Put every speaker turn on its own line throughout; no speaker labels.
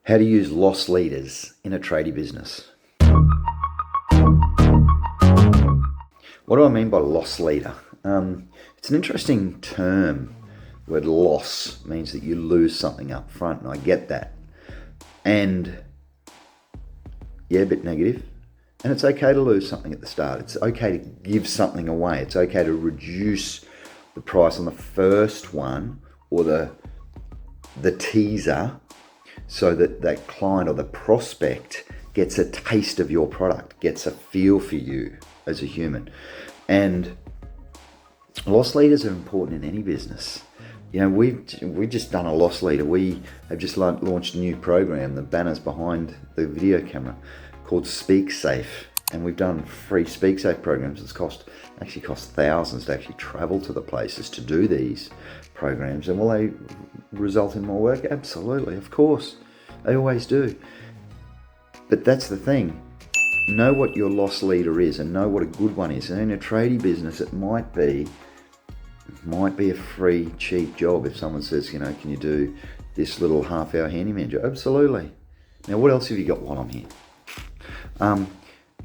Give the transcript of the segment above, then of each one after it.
How to use loss leaders in a tradie business. What do I mean by loss leader? It's an interesting term. The word loss means that you lose something up front, and I get that. And yeah, a bit negative. And it's okay to lose something at the start. It's okay to give something away. It's okay to reduce the price on the first one or the teaser, so that that client or the prospect gets a taste of your product, gets a feel for you as a human. And loss leaders are important in any business. You know, we've just done a loss leader. We have just launched a new program, the banner's behind the video camera, called Speak Safe. And we've done free Speak Safe programs. It's actually cost thousands to actually travel to the places to do these programs. And will they result in more work? Absolutely, of course. They always do. But that's the thing. Know what your loss leader is and know what a good one is. And in a tradie business, it might be a free, cheap job. If someone says, you know, can you do this little half-hour handyman job? Absolutely. Now, what else have you got while I'm here?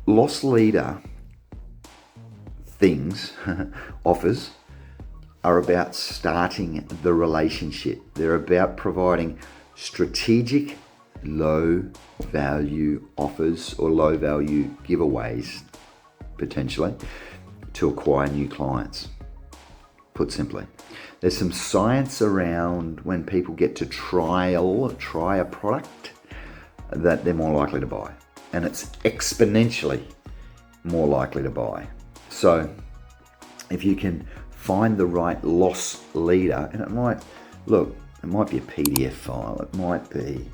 Loss leader things, offers, are about starting the relationship. They're about providing strategic, low-value offers or low-value giveaways, potentially, to acquire new clients. Put simply, there's some science around when people get to try a product that they're more likely to buy. And it's exponentially more likely to buy. So if you can find the right loss leader, and it might be a PDF file, it might be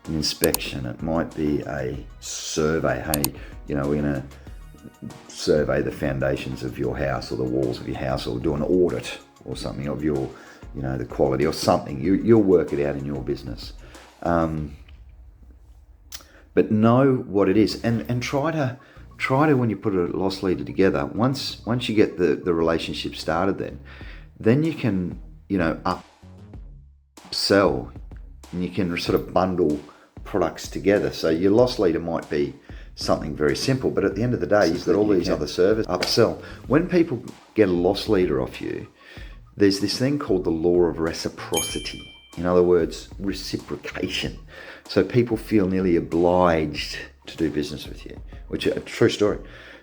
an inspection, it might be a survey. Hey, you know, we're going to survey the foundations of your house or the walls of your house, or do an audit or something of your, you know, the quality or something. You'll work it out in your business. But know what it is, and try to when you put a loss leader together. Once you get the relationship started, then you can, you know, upsell, and you can sort of bundle products together. So your loss leader might be something very simple, but at the end of the day, you've got all these other services. Upsell. When people get a loss leader off you, there's this thing called the law of reciprocity. In other words, reciprocation. So people feel nearly obliged to do business with you, which is a true story.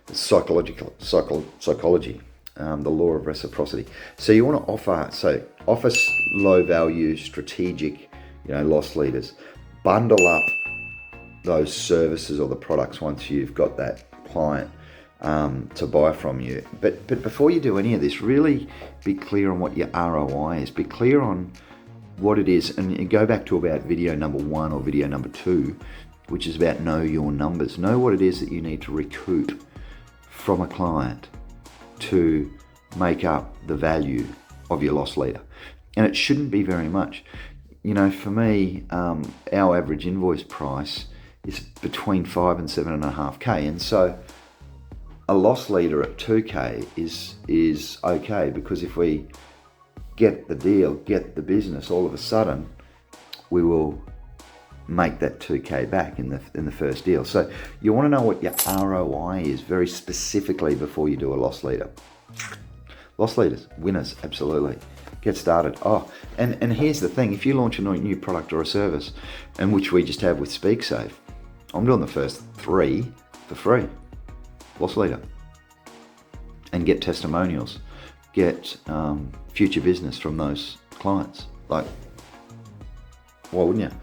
It's psychology, the law of reciprocity. So you want to offer low value, strategic, you know, loss leaders. Bundle up those services or the products once you've got that client to buy from you. But before you do any of this, really be clear on what your ROI is. Be clear on what it is, and go back to about video number 1 or video number 2, which is about know your numbers. Know what it is that you need to recoup from a client to make up the value of your loss leader. And it shouldn't be very much. You know, for me, our average invoice price is between 5 and 7.5K, and so a loss leader at 2K is okay, because if we get the deal, get the business, all of a sudden we will make that 2K back in the first deal. So you want to know what your ROI is very specifically before you do a loss leader. Loss leaders, winners, absolutely. Get started. Oh, and here's the thing: if you launch a new product or a service, and which we just have with SpeakSafe, I'm doing the first 3 for free. Loss leader. And get testimonials. Get future business from those clients. Like, why wouldn't you?